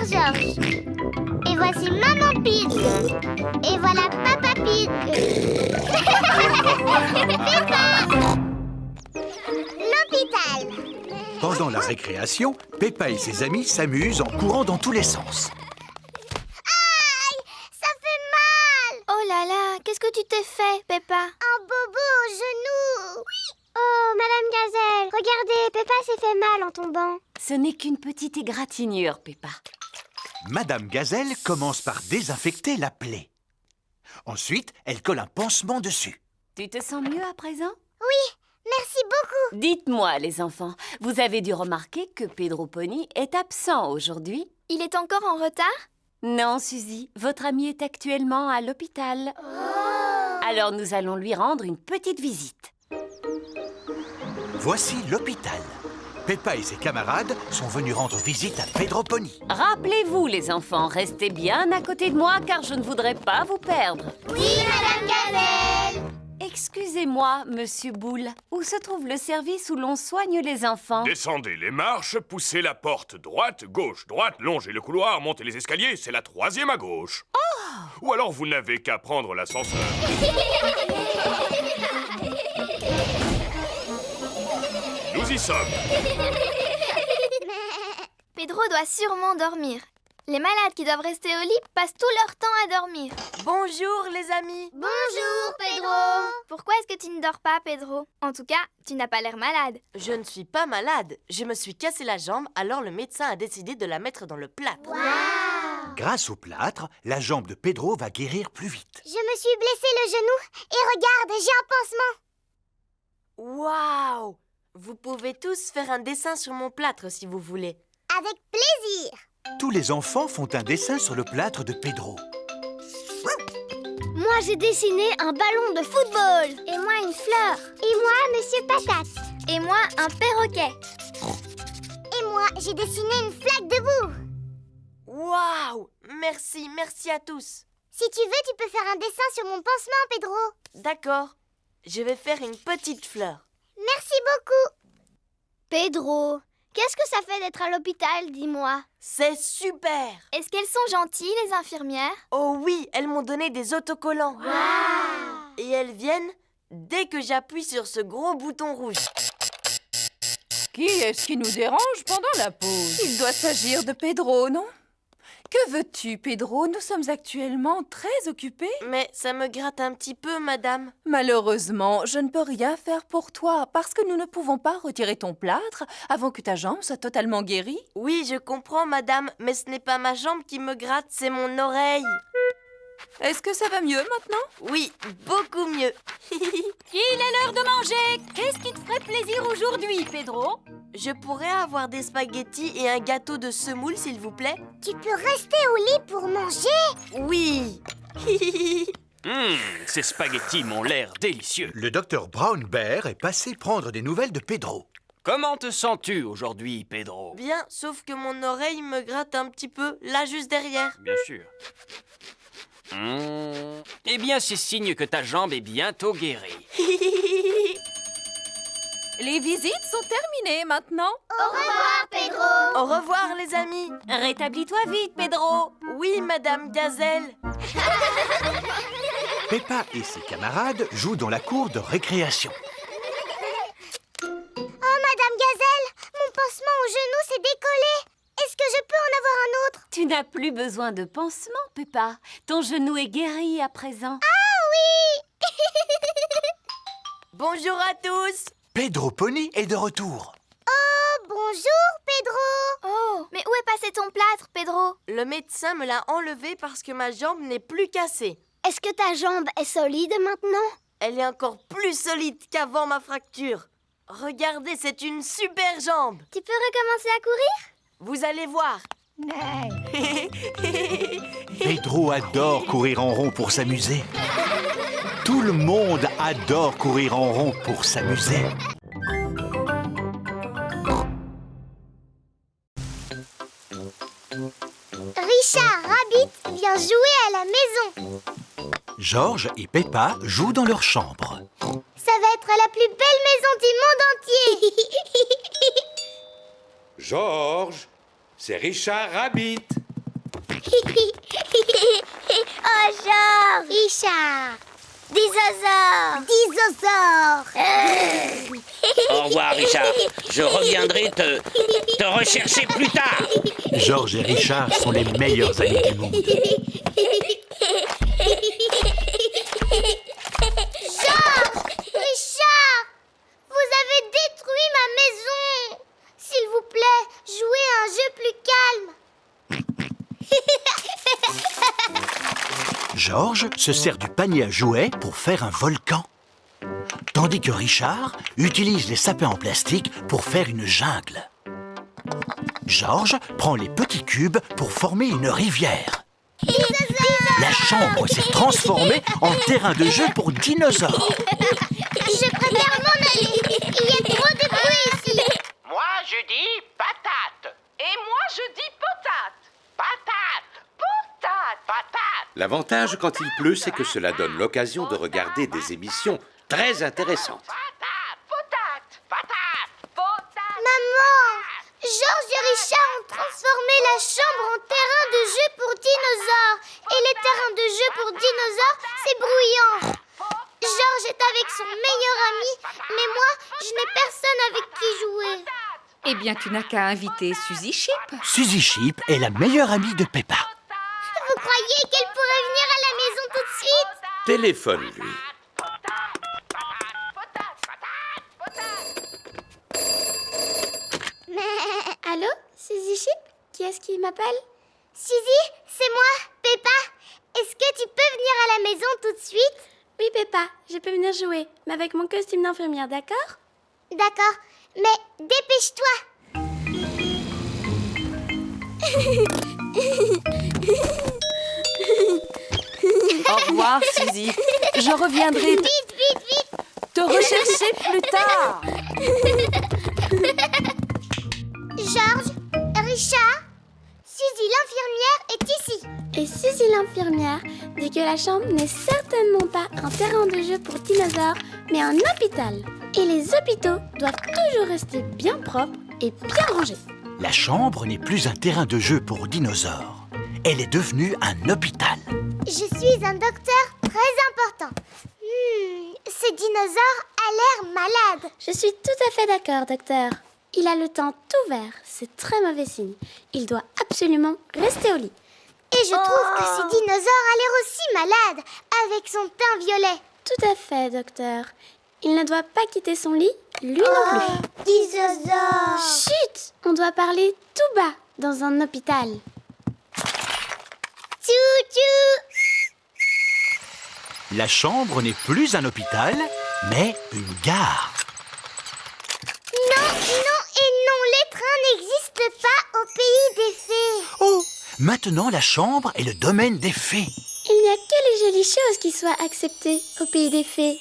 Georges. Et voici Maman Pig. Et voilà Papa Pig. Peppa. L'hôpital. Pendant la récréation, Peppa et ses amis s'amusent en courant dans tous les sens. Aïe, ça fait mal. Oh là là, qu'est-ce que tu t'es fait, Peppa? Un bobo au genou. Oui. Oh, Madame Gazelle, regardez, Peppa s'est fait mal en tombant. Ce n'est qu'une petite égratignure, Peppa. Madame Gazelle commence par désinfecter la plaie. Ensuite, elle colle un pansement dessus. Tu te sens mieux à présent? Oui, merci beaucoup. Dites-moi, les enfants, vous avez dû remarquer que Pedro Pony est absent aujourd'hui? Il est encore en retard? Non, Suzy, votre ami est actuellement à l'hôpital. Alors nous allons lui rendre une petite visite. Voici l'hôpital. Peppa et ses camarades sont venus rendre visite à Pedro Pony. Rappelez-vous, les enfants, restez bien à côté de moi car je ne voudrais pas vous perdre. Oui, Madame Gazelle. Excusez-moi, Monsieur Boule, où se trouve le service où l'on soigne les enfants? Descendez les marches, poussez la porte droite, gauche, droite, longez le couloir, montez les escaliers, c'est la 3e à gauche. Ou alors vous n'avez qu'à prendre l'ascenseur. Nous y sommes. Pedro doit sûrement dormir. Les malades qui doivent rester au lit passent tout leur temps à dormir. Bonjour les amis. Bonjour, Pedro. Pourquoi est-ce que tu ne dors pas, Pedro? En tout cas, tu n'as pas l'air malade. Je ne suis pas malade. Je me suis cassé la jambe, alors le médecin a décidé de la mettre dans le plâtre. Grâce au plâtre, la jambe de Pedro va guérir plus vite. Je me suis blessé le genou et regarde, j'ai un pansement. Waouh! Vous pouvez tous faire un dessin sur mon plâtre si vous voulez. Avec plaisir. Tous les enfants font un dessin sur le plâtre de Pedro. Moi, j'ai dessiné un ballon de football. Et moi, une fleur. Et moi, Monsieur Patate. Et moi, un perroquet. Et moi, j'ai dessiné une flaque de boue. Waouh! Merci à tous. Si tu veux, tu peux faire un dessin sur mon pansement, Pedro. D'accord. Je vais faire une petite fleur. Merci beaucoup. Pedro, qu'est-ce que ça fait d'être à l'hôpital, dis-moi? C'est super! Est-ce qu'elles sont gentilles, les infirmières? Oh oui, elles m'ont donné des autocollants. Et elles viennent dès que j'appuie sur ce gros bouton rouge. Qui est-ce qui nous dérange pendant la pause? Il doit s'agir de Pedro, non? Que veux-tu, Pedro? Nous sommes actuellement très occupés. Mais ça me gratte un petit peu, madame. Malheureusement, je ne peux rien faire pour toi parce que nous ne pouvons pas retirer ton plâtre avant que ta jambe soit totalement guérie. Oui, je comprends, madame, mais ce n'est pas ma jambe qui me gratte, c'est mon oreille. Est-ce que ça va mieux maintenant? Oui, beaucoup mieux. Il est l'heure de manger. Qu'est-ce qui te ferait plaisir aujourd'hui, Pedro? Je pourrais avoir des spaghettis et un gâteau de semoule, s'il vous plaît? Tu peux rester au lit pour manger. Oui. Ces spaghettis m'ont l'air délicieux. Le docteur Brown Bear est passé prendre des nouvelles de Pedro. Comment te sens-tu aujourd'hui, Pedro? Bien, sauf que mon oreille me gratte un petit peu, là juste derrière. Bien sûr. Eh bien, c'est signe que ta jambe est bientôt guérie. Les visites sont terminées maintenant. Au revoir, Pedro. Au revoir, les amis. Rétablis-toi vite, Pedro. Oui, Madame Gazelle. Peppa et ses camarades jouent dans la cour de récréation. Oh, Madame Gazelle, mon pansement au genou s'est décollé. Est-ce que je peux en avoir un autre? Tu n'as plus besoin de pansement, Peppa. Ton genou est guéri à présent. Ah oui. Bonjour à tous. Pedro Pony est de retour. Oh, bonjour, Pedro. Oh, mais où est passé ton plâtre, Pedro? Le médecin me l'a enlevé parce que ma jambe n'est plus cassée. Est-ce que ta jambe est solide maintenant? Elle est encore plus solide qu'avant ma fracture. Regardez, c'est une super jambe. Tu peux recommencer à courir? Vous allez voir. Pedro adore courir en rond pour s'amuser. Tout le monde adore courir en rond pour s'amuser. Richard Rabbit vient jouer à la maison. Georges et Peppa jouent dans leur chambre. Ça va être la plus belle maison du monde entier. Georges, c'est Richard Rabbit. Oh, Georges! Richard! Dinosaure! Au revoir, Richard. Je reviendrai te rechercher plus tard. Georges et Richard sont les meilleurs amis du monde. Georges! Richard! Vous avez détruit ma maison! S'il vous plaît, jouez à un jeu plus calme. Georges se sert du panier à jouets pour faire un volcan, tandis que Richard utilise les sapins en plastique pour faire une jungle. Georges prend les petits cubes pour former une rivière. La chambre s'est transformée en terrain de jeu pour dinosaures. Je préfère m'en aller. Il y a trop de bruit ici. Moi, je dis patate. Et moi, je dis potate. Patate. Potate. Patate. L'avantage quand il pleut, c'est que cela donne l'occasion de regarder des émissions très intéressantes. Patate. Potate. Patate. Potate. Maman, Georges et Richard ont transformé la chambre en terrain de jeu pour dinosaures. Et les terrains de jeu pour dinosaures, c'est bruyant. Georges est avec son meilleur ami, mais moi, je n'ai personne avec qui jouer. Eh bien, tu n'as qu'à inviter Suzy Chip. Suzy Chip est la meilleure amie de Peppa. Vous croyez qu'elle pourrait venir à la maison tout de suite? Téléphone-lui. Allô, Suzy Chip? Qui est-ce qui m'appelle? Suzy, c'est moi, Peppa. Est-ce que tu peux venir à la maison tout de suite? Oui, Peppa, je peux venir jouer, mais avec mon costume d'infirmière, d'accord? D'accord, mais dépêche-toi. Au revoir, Suzy. Je reviendrai Vite, vite, vite. te rechercher plus tard. Georges, Richard, Suzy l'infirmière est ici. Et Suzy l'infirmière dit que la chambre n'est certainement pas un terrain de jeu pour dinosaures, mais un hôpital. Et les hôpitaux doivent toujours rester bien propres et bien rangés. La chambre n'est plus un terrain de jeu pour dinosaures. Elle est devenue un hôpital. Je suis un docteur très important. Ce dinosaure a l'air malade. Je suis tout à fait d'accord, docteur. Il a le teint tout vert, c'est très mauvais signe. Il doit absolument rester au lit. Et je trouve que ce dinosaure a l'air aussi malade, avec son teint violet. Tout à fait, docteur. Il ne doit pas quitter son lit, lui non plus. Dinosaure. Chut! On doit parler tout bas dans un hôpital. Tchou-tchou. La chambre n'est plus un hôpital, mais une gare. Non, non et non, les trains n'existent pas au pays des fées. Oh, maintenant la chambre est le domaine des fées. Il n'y a que les jolies choses qui soient acceptées au pays des fées.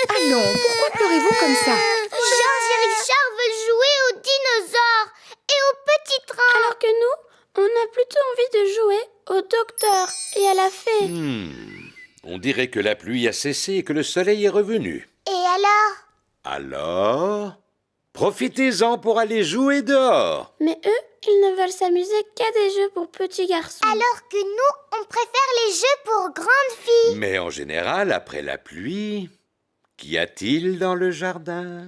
Allons, pourquoi pleurez-vous comme ça? Georges et Richard veulent jouer aux dinosaures et aux petits trains. Alors que nous, on a plutôt envie de jouer au docteur et à la fée. On dirait que la pluie a cessé et que le soleil est revenu. Et alors? Alors, profitez-en pour aller jouer dehors. Mais eux, ils ne veulent s'amuser qu'à des jeux pour petits garçons. Alors que nous, on préfère les jeux pour grandes filles. Mais en général, après la pluie, qu'y a-t-il dans le jardin?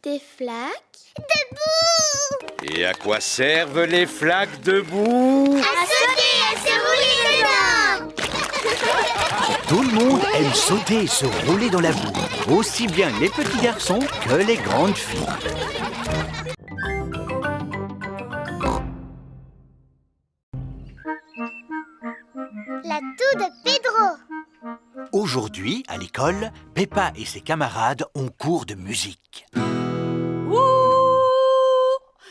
Des flaques. Debout! Et à quoi servent les flaques de boue? À sauter, à se rouler dedans! Tout le monde aime sauter et se rouler dans la boue, aussi bien les petits garçons que les grandes filles. La toux de Pedro. Aujourd'hui, à l'école, Peppa et ses camarades ont cours de musique. Ouh!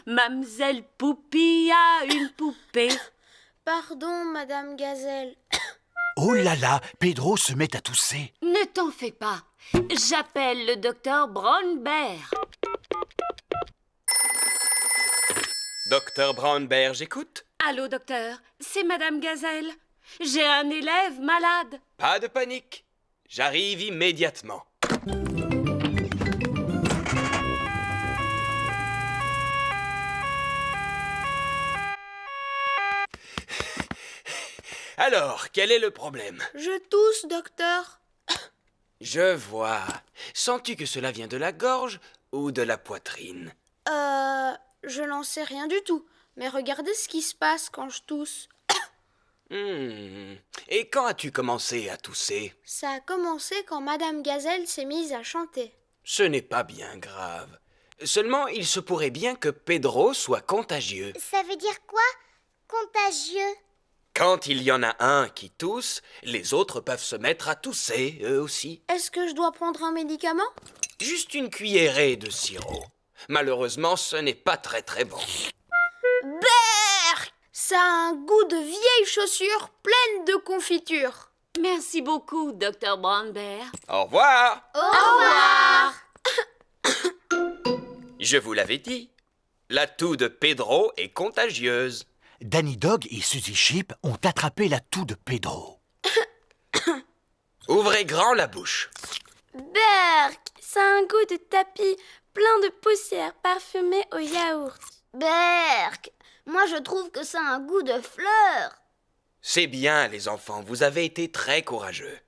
Mamselle Poupie a une poupée. Pardon, Madame Gazelle. Oh là là, Pedro se met à tousser. Ne t'en fais pas. J'appelle le docteur Brown Bear. Docteur Brownbear, j'écoute. Allô, docteur, c'est Madame Gazelle. J'ai un élève malade. Pas de panique. J'arrive immédiatement. Alors, quel est le problème? Je tousse, docteur. Je vois. Sens-tu que cela vient de la gorge ou de la poitrine? Je n'en sais rien du tout. Mais regardez ce qui se passe quand je tousse. Et quand as-tu commencé à tousser? Ça a commencé quand Madame Gazelle s'est mise à chanter. Ce n'est pas bien grave. Seulement, il se pourrait bien que Pedro soit contagieux. Ça veut dire quoi, contagieux? Quand il y en a un qui tousse, les autres peuvent se mettre à tousser, eux aussi. Est-ce que je dois prendre un médicament? Juste une cuillerée de sirop. Malheureusement, ce n'est pas très très bon. Berk! Ça a un goût de vieilles chaussures pleines de confiture. Merci beaucoup, Dr. Brown-Bear. Au revoir! Au revoir! Je vous l'avais dit, la toux de Pedro est contagieuse. Danny Dog et Suzy Sheep ont attrapé la toux de Pedro. Ouvrez grand la bouche. Berk! Ça a un goût de tapis, plein de poussière parfumée au yaourt. Berk, moi je trouve que ça a un goût de fleurs. C'est bien, les enfants, vous avez été très courageux.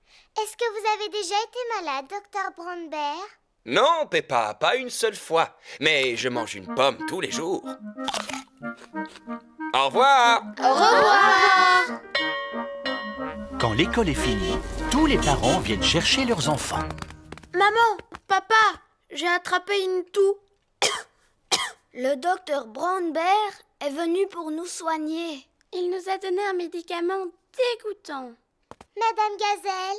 Est-ce que vous avez déjà été malade, Dr. Brown-Bear? Non, Peppa, pas une seule fois. Mais je mange une pomme tous les jours. Au revoir! Au revoir! Quand l'école est finie, tous les parents viennent chercher leurs enfants. Maman, papa, j'ai attrapé une toux. Le docteur Brown-Bear est venu pour nous soigner. Il nous a donné un médicament dégoûtant. Madame Gazelle,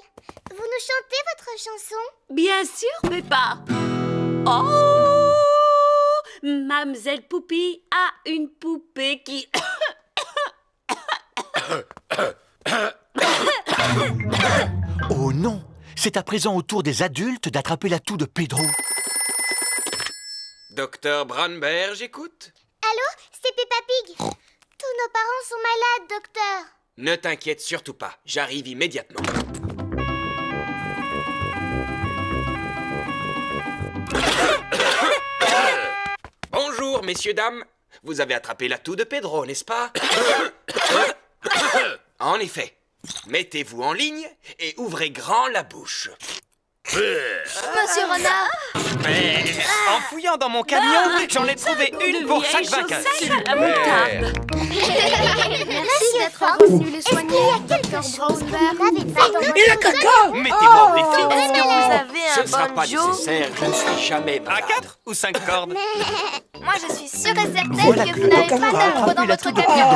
vous nous chantez votre chanson? Bien sûr, Peppa. Oh, Mademoiselle Poupie a une poupée qui... Oh non! C'est à présent au tour des adultes d'attraper la toux de Pedro. Docteur Brown-Bear, j'écoute. Allô, c'est Peppa Pig. Tous nos parents sont malades, docteur. Ne t'inquiète surtout pas, j'arrive immédiatement. Bonjour, messieurs, dames. Vous avez attrapé la toux de Pedro, n'est-ce pas? En effet. Mettez-vous en ligne et ouvrez grand la bouche. Monsieur Renard! En fouillant dans mon camion, j'en ai trouvé une pour chaque vainqueur. La moutarde. Merci d'être venu les soigner, docteur Brown-Bear. Et la caca! Mettez-moi en défi. Est-ce que vous avez Ce un ne sera pas banjo? nécessaire, je ne suis jamais À malade. 4 ou 5 cordes? Moi, je suis sûre et certaine Voilà que que vous n'avez pas Peppa a d'arbre attrapé dans la votre toux de camion.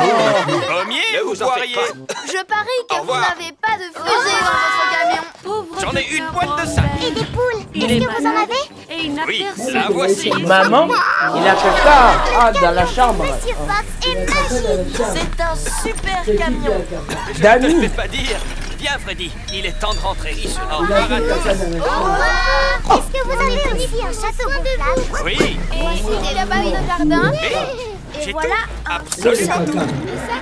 Pedro. Pommier Ne ou vous en faites poirier? pas. Je parie Au que vous revoir. n'avez pas de fusée dans votre camion. Pauvre J'en ai Dr. une boîte de 5. Brown-Bear. Et des poules, Il est-ce est que vous en malade avez? et il n'a Oui, personne. la voici. Maman, il a caca dans la chambre. Monsieur Fox est magique. C'est un super camion. Je ne Danny. te fais pas dire. Viens, Freddy, il est temps de rentrer. Il sera en marathon. Est-ce que vous avez aussi un château gonflable? Oui, Et ici, là-bas, il y a un jardin. j'ai Et voilà tout, absolument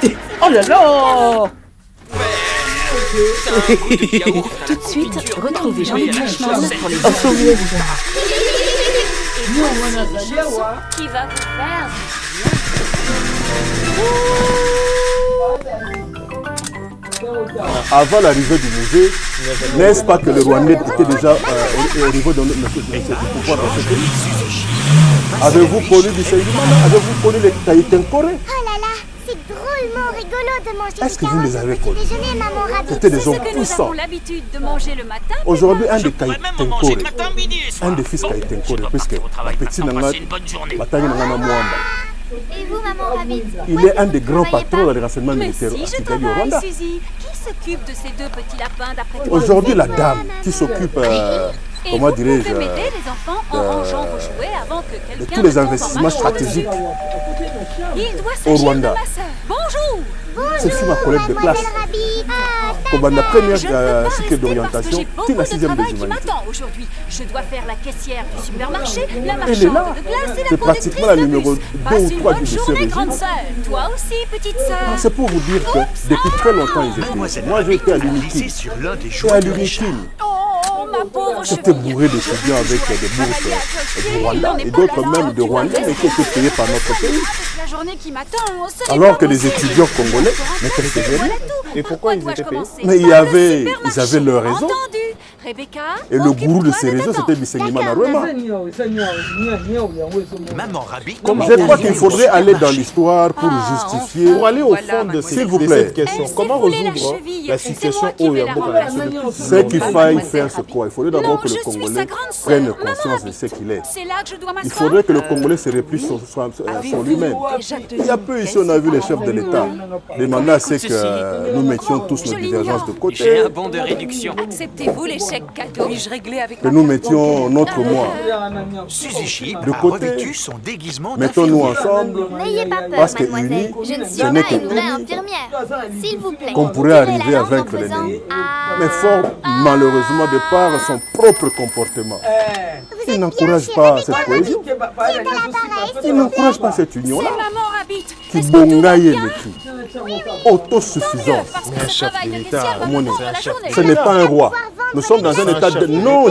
tout. Oh là là! Tout de suite, retrouvez Jean-Luc Reichmann pour les qui va vous faire Avant l'arrivée du musée, n'est-ce pas que le Rwandais était déjà au niveau de pouvoir dans ce pays? Avez-vous connu du Seydimana? Avez-vous connu les Taïtenkore? Oh là là, c'est drôlement rigolo de manger Est-ce des que vous les carottes avez au petit connus? déjeuner, maman rabbit. C'était des ce hommes que nous puissants. avons l'habitude de manger le matin. Aujourd'hui, un des Même manger Taïtenkore, matin, midi et soir. un des fils Bon, Taïtenkore, je dois puisque partir au travail la petite maintenant. Nanga, Passez une bonne journée. Batanga Nanga Mwamba, Et vous, maman Rabbit? il est un des grands patrons dans les renseignements Mais militaires si, à je Kigali au travaille, Rwanda. Suzy. Qui s'occupe de ces deux petits lapins d'après toi? Aujourd'hui, la dame qui s'occupe, Et comment vous dirais-je, pouvez m'aider, les enfants, en rangeant vos jouets avant que de quelqu'un tous les ne tombe en investissements malheur. stratégiques Il doit au s'agir de Rwanda. ma sœur. Bonjour. C'est sur ma collègue de classe. Mademoiselle Rabbit. Comme la première Je ne peux pas cycle rester d'orientation, parce que j'ai puis beaucoup la de 6e des travail qui humanités. m'attend aujourd'hui. Je dois faire la caissière du supermarché, la Elle est marchande là. de glace et la C'est conductrice pratiquement la de numéro bus. 2 Passe ou une 3 bonne du dossier journée, régime. grande sœur. Toi aussi, petite sœur. C'est pour vous dire que depuis très longtemps, ils étaient. Moi, j'étais à Réalisé l'Unikin. sur l'un des Et à jouets de Richard. l'Unikin, ma pauvre C'était cheville. bourré d'étudiants avec des bourses du Rwanda et d'autres même de Rwandais, mais qui étaient payés par notre pays. La journée qui m'attend, ce n'est Alors pas que les possible. étudiants congolais n'étaient Voilà rien. tout. Et pourquoi ils dois-je étaient payés? commencer? Mais Par le ils supermarché. avaient leur raison. Entendu. Rebecca, Et le gourou de occupe-toi ces réseaux, dedans. c'était Bisenima Narwema. Maman Rabbit, Je crois qu'il faudrait aller dans l'histoire pour justifier. Pour aller au Voilà, fond de mademoiselle. S'il vous de plaît. cette question, Elle s'est comment foulée la résoudre cheville. la C'est situation moi qui au vais la Yambo C'est qu'il faille Mademoiselle faire ce Rabbit. quoi. Il faudrait d'abord Non, que je le suis Congolais sa grande sœur, prenne Maman conscience de Rabbit. ce qu'il est. C'est là que je dois Il m'asseoir. faudrait que le Congolais se replie sur lui-même. Il y a peu ici, on a vu les chefs de l'État demander à ce que nous mettions tous nos divergences de J'ai côté, un bon de réduction. Acceptez-vous l'échec cadeau? Puis-je régler avec que nous mettions notre moi Suzy Sheep de a côté. revêtu son déguisement Mettons-nous d'infirmière. ensemble, N'ayez pas peur, parce que mademoiselle. unis, Je ne suis ce n'est pas que une vraie unis infirmière. S'il vous plaît. qu'on pourrait tirez la arriver à langue en vaincre faisant l'ennemi. Ah. Mais fort malheureusement de par son propre comportement. Il n'encourage pas cette cohésion. Il n'encourage pas cette union-là. C'est Maman Rabbit. Qui Est-ce que tout va bongaye bien? le tout. Autosuffisance. Parce Mais un que ce chef travail de d'État, caissière va mon me prendre ami, la journée. Ce n'est pas un roi. Nous sommes dans un état de... Non,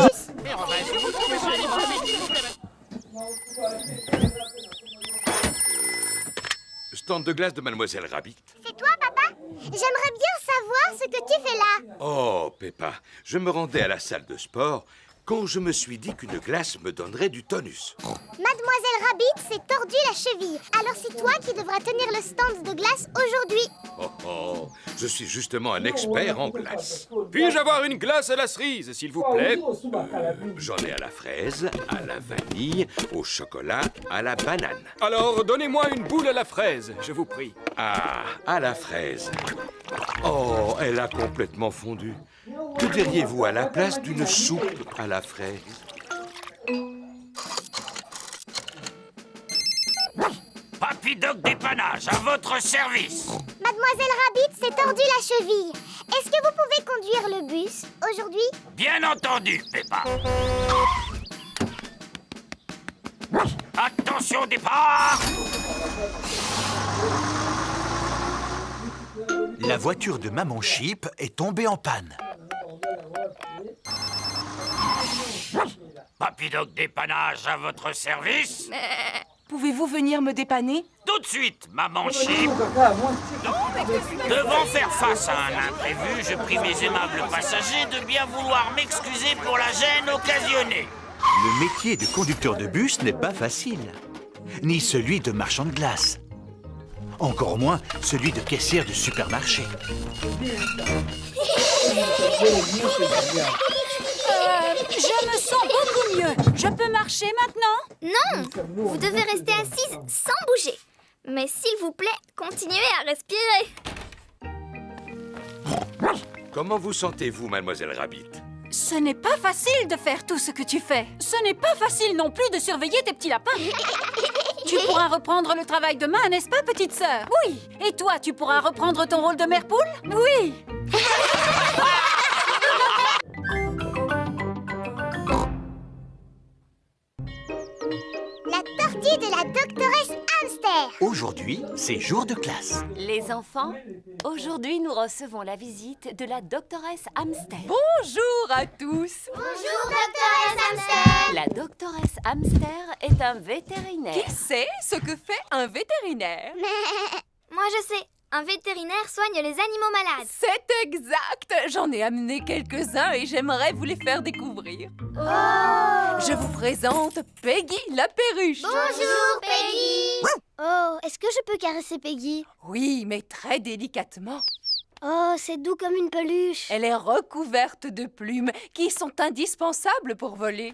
Stand de glace de Mademoiselle Rabbit. C'est toi, papa? J'aimerais bien savoir ce que tu fais là. Oh, Peppa, je me rendais à la salle de sport quand je me suis dit qu'une glace me donnerait du tonus. Mademoiselle Rabbit s'est tordu la cheville. Alors c'est toi qui devras tenir le stand de glace aujourd'hui. Oh, je suis justement un expert en glace. Puis-je avoir une glace à la cerise, s'il vous plaît? J'en ai à la fraise, à la vanille, au chocolat, à la banane. Alors, donnez-moi une boule à la fraise, je vous prie. Ah, à la fraise. Oh, elle a complètement fondu. Que diriez-vous à la place d'une soupe à la fraise? Papy Doc dépannage, à votre service. Mademoiselle Rabbit s'est tordu la cheville. Est-ce que vous pouvez conduire le bus aujourd'hui? Bien entendu, Peppa. Attention, départ! La voiture de Maman Sheep est tombée en panne. Papy Doc dépannage, à votre service. Pouvez-vous venir me dépanner? Tout de suite, Maman Sheep. Devant faire face à un imprévu, je prie mes aimables passagers de bien vouloir m'excuser pour la gêne occasionnée. Le métier de conducteur de bus n'est pas facile, ni celui de marchand de glace. Encore moins celui de caissière de supermarché. Je me sens beaucoup mieux. Je peux marcher maintenant? Non, vous devez rester assise sans bouger. Mais s'il vous plaît, continuez à respirer. Comment vous sentez-vous, Mademoiselle Rabbit? Ce n'est pas facile de faire tout ce que tu fais. Ce n'est pas facile non plus de surveiller tes petits lapins. Tu pourras reprendre le travail demain, n'est-ce pas, petite sœur? Oui. Et toi, tu pourras reprendre ton rôle de mère poule? Oui. La tortue de la doctoresse Hamster. Aujourd'hui, c'est jour de classe. Les enfants, aujourd'hui nous recevons la visite de la doctoresse Hamster. Bonjour à tous. Bonjour, doctoresse Hamster. La doctoresse Hamster est un vétérinaire. Qui sait ce que fait un vétérinaire? Moi je sais, un vétérinaire soigne les animaux malades. C'est exact. J'en ai amené quelques-uns et j'aimerais vous les faire découvrir. Je vous présente Peggy la perruche. Bonjour, Peggy. Oh, est-ce que je peux caresser Peggy? Oui, mais très délicatement. Oh, c'est doux comme une peluche. Elle est recouverte de plumes qui sont indispensables pour voler.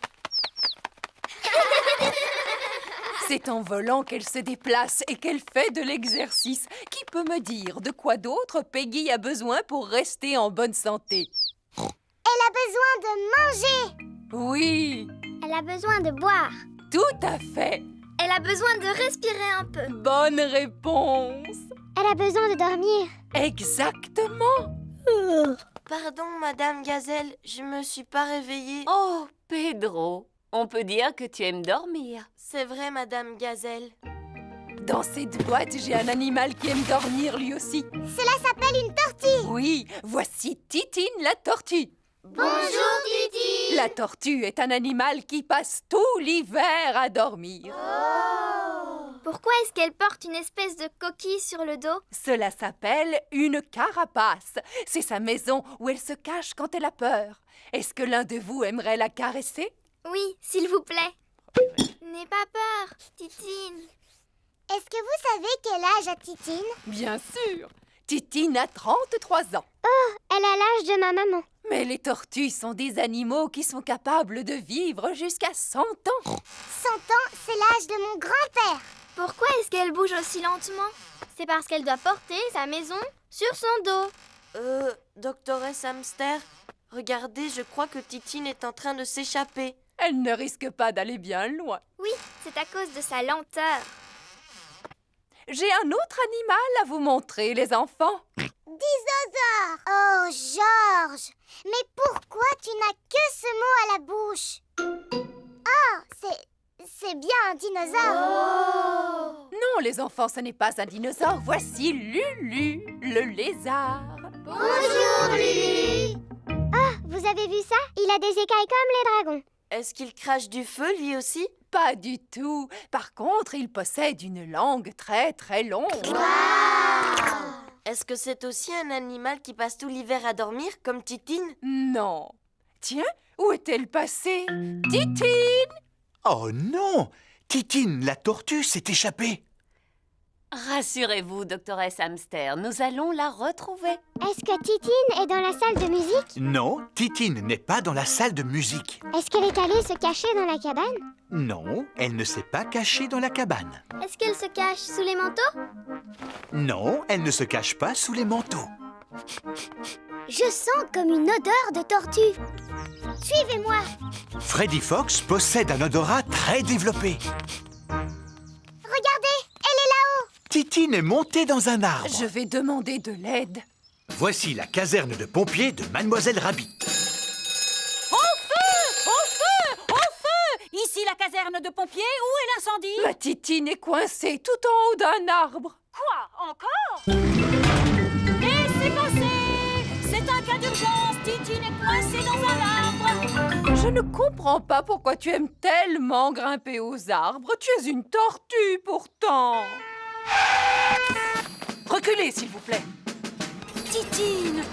C'est en volant qu'elle se déplace et qu'elle fait de l'exercice. Qui peut me dire de quoi d'autre Peggy a besoin pour rester en bonne santé? Elle a besoin de manger. Oui, Elle a besoin de boire. tout à fait. Elle a besoin de respirer un peu. Bonne réponse. Elle a besoin de dormir. Exactement. Pardon, Madame Gazelle, je me suis pas réveillée. Oh, Pedro, on peut dire que tu aimes dormir. C'est vrai, Madame Gazelle. Dans cette boîte, j'ai un animal qui aime dormir lui aussi. Cela s'appelle une tortue. Oui, voici Titine la tortue. Bonjour, Titi. La tortue est un animal qui passe tout l'hiver à dormir. Pourquoi est-ce qu'elle porte une espèce de coquille sur le dos? Cela s'appelle une carapace. C'est sa maison où elle se cache quand elle a peur. Est-ce que l'un de vous aimerait la caresser? Oui, s'il vous plaît. N'aie pas peur, Titine. Est-ce que vous savez quel âge a Titine? Bien sûr. Titine a 33 ans. Oh, elle a l'âge de ma maman. Mais les tortues sont des animaux qui sont capables de vivre jusqu'à 100 ans. 100 ans, c'est l'âge de mon grand-père. Pourquoi est-ce qu'elle bouge aussi lentement? C'est parce qu'elle doit porter sa maison sur son dos. Doctoresse Hamster, regardez, je crois que Titine est en train de s'échapper. Elle ne risque pas d'aller bien loin. Oui, c'est à cause de sa lenteur. J'ai un autre animal à vous montrer, les enfants. Dinosaure! Oh, Georges! Mais pourquoi tu n'as que ce mot à la bouche? Oh, c'est bien un dinosaure! Non, les enfants, ce n'est pas un dinosaure. Voici Lulu, le lézard. Bonjour, Lulu! Ah, vous avez vu ça? Il a des écailles comme les dragons. Est-ce qu'il crache du feu, lui aussi? Pas du tout. Par contre, il possède une langue très très longue. Est-ce que c'est aussi un animal qui passe tout l'hiver à dormir, comme Titine? Non. Tiens, où est-elle passée? Titine! Oh non! Titine, la tortue, s'est échappée. Rassurez-vous, doctoresse Hamster, nous allons la retrouver. Est-ce que Titine est dans la salle de musique? Non, Titine n'est pas dans la salle de musique. Est-ce qu'elle est allée se cacher dans la cabane? Non, elle ne s'est pas cachée dans la cabane. Est-ce qu'elle se cache sous les manteaux? Non, elle ne se cache pas sous les manteaux. Je sens comme une odeur de tortue. Suivez-moi. Freddy Fox possède un odorat très développé. Regardez, elle est là-haut. Titine est montée dans un arbre. Je vais demander de l'aide. Voici la caserne de pompiers de Mademoiselle Rabbit. Au feu! Au feu! Au feu! Ici la caserne de pompiers, où est l'incendie? Ma Titine est coincée tout en haut d'un arbre. Quoi? Encore? Laissez passer! C'est un cas d'urgence, Titine est coincée dans un arbre. Je ne comprends pas pourquoi tu aimes tellement grimper aux arbres. Tu es une tortue pourtant. Reculez, s'il vous plaît. Titine!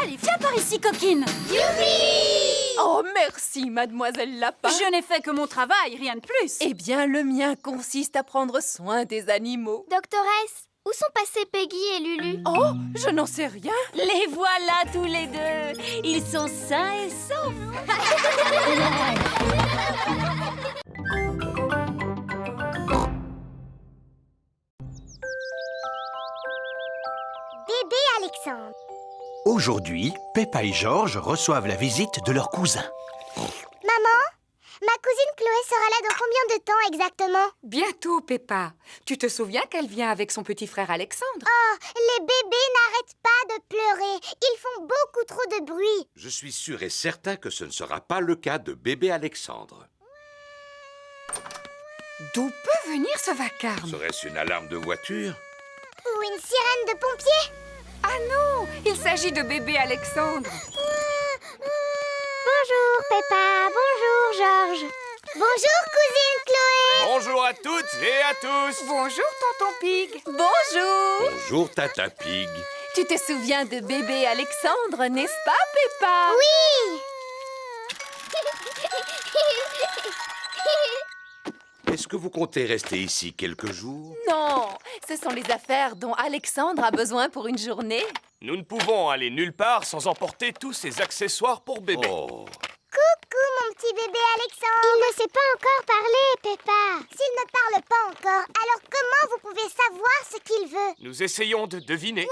Allez, viens par ici, coquine! Youpi! Oh, merci, mademoiselle Lapin. Je n'ai fait que mon travail, rien de plus. Eh bien, le mien consiste à prendre soin des animaux. Doctoresse, où sont passés Peggy et Lulu? Oh, je n'en sais rien. Les voilà tous les deux. Ils sont sains et saufs. Bébé Alexandre. Aujourd'hui, Peppa et Georges reçoivent la visite de leur cousin. Maman, ma cousine Chloé sera là dans combien de temps exactement? Bientôt, Peppa. Tu te souviens qu'elle vient avec son petit frère Alexandre? Oh, les bébés n'arrêtent pas de pleurer. Ils font beaucoup trop de bruit. Je suis sûr et certain que ce ne sera pas le cas de bébé Alexandre. D'où peut venir ce vacarme? Serait-ce une alarme de voiture? Ou une sirène de pompiers? Ah non, il s'agit de bébé Alexandre. Bonjour Peppa, bonjour Georges. Bonjour cousine Chloé. Bonjour à toutes et à tous. Bonjour, tonton Pig. Bonjour. Bonjour, Tata Pig. Tu te souviens de bébé Alexandre, n'est-ce pas, Peppa? Oui. Est-ce que vous comptez rester ici quelques jours? Non, ce sont les affaires dont Alexandre a besoin pour une journée. Nous ne pouvons aller nulle part sans emporter tous ces accessoires pour bébé. Oh. Coucou mon petit bébé Alexandre. Il ne sait pas encore parler, Peppa. S'il ne parle pas encore, alors comment vous pouvez savoir ce qu'il veut? Nous essayons de deviner.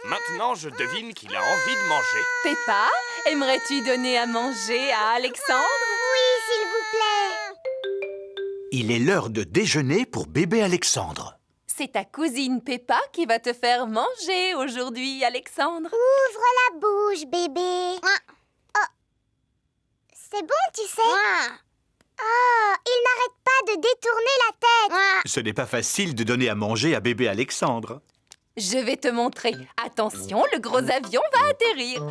Maintenant, je devine qu'il a envie de manger. Peppa, aimerais-tu donner à manger à Alexandre? Oui, s'il vous plaît. Il est l'heure de déjeuner pour bébé Alexandre. C'est ta cousine Peppa qui va te faire manger aujourd'hui, Alexandre. Ouvre la bouche, bébé. Oh. C'est bon, tu sais. Oh, il n'arrête pas de détourner la tête. Ce n'est pas facile de donner à manger à bébé Alexandre. Je vais te montrer. Attention, le gros avion va atterrir.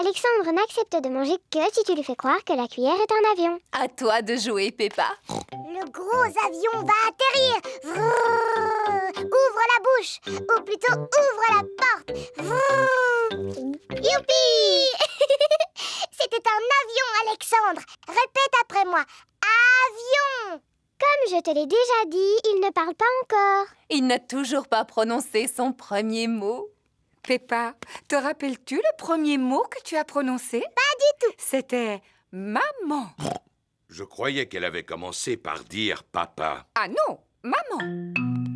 Alexandre n'accepte de manger que si tu lui fais croire que la cuillère est un avion. À toi de jouer, Peppa. Le gros avion va atterrir. Vrrr. Ouvre la bouche, ou plutôt ouvre la porte. Vrrr. Youpi. C'était un avion, Alexandre. Répète après moi. Avion. Comme je te l'ai déjà dit, il ne parle pas encore. Il n'a toujours pas prononcé son premier mot. Peppa, te rappelles-tu le premier mot que tu as prononcé? Pas du tout. C'était maman. Je croyais qu'elle avait commencé par dire papa. Ah non, maman.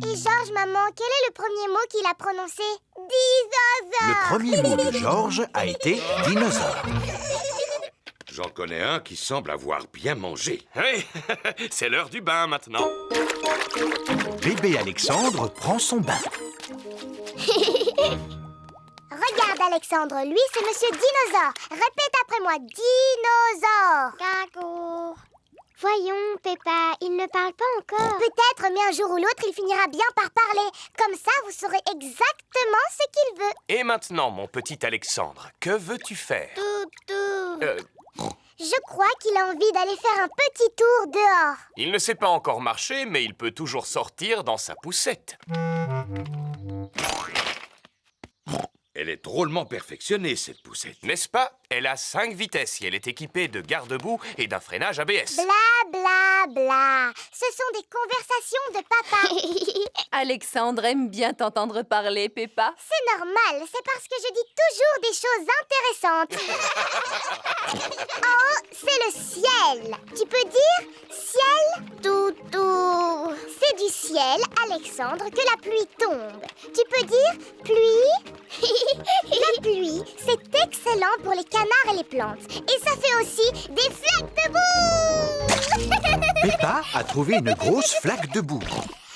Et Georges, maman, quel est le premier mot qu'il a prononcé? Dinosaure. Le premier mot de Georges a été dinosaure. J'en connais un qui semble avoir bien mangé. Hey, c'est l'heure du bain maintenant. Bébé Alexandre prend son bain. Regarde, Alexandre, lui, c'est Monsieur Dinosaure. Répète après moi, dinosaure. Cago. Voyons, Peppa, il ne parle pas encore. Peut-être, mais un jour ou l'autre, il finira bien par parler. Comme ça, vous saurez exactement ce qu'il veut. Et maintenant, mon petit Alexandre, que veux-tu faire? Toutou. Je crois qu'il a envie d'aller faire un petit tour dehors. Il ne sait pas encore marcher, mais il peut toujours sortir dans sa poussette. Elle est drôlement perfectionnée, cette poussette. N'est-ce pas? Elle a 5 vitesses et elle est équipée de garde-boue et d'un freinage ABS. Bla bla bla. Ce sont des conversations de papa. Alexandre aime bien t'entendre parler, Peppa. C'est normal, c'est parce que je dis toujours des choses intéressantes. En haut, c'est le ciel. Tu peux dire ciel, toutou. C'est du ciel, Alexandre, que la pluie tombe. Tu peux dire pluie. La pluie, c'est excellent pour les canards et les plantes. Et ça fait aussi des flaques de boue. Peppa a trouvé une grosse flaque de boue.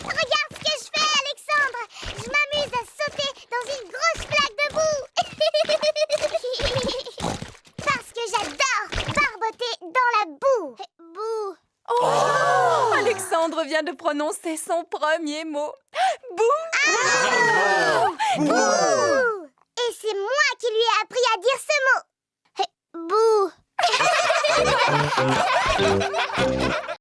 Regarde ce que je fais, Alexandre. Je m'amuse à sauter dans une grosse flaque de boue. Parce que j'adore barboter dans la boue. Boue. Oh, Alexandre vient de prononcer son premier mot. Bouh. Bouh. Et c'est moi qui lui ai appris à dire ce mot. Bouh.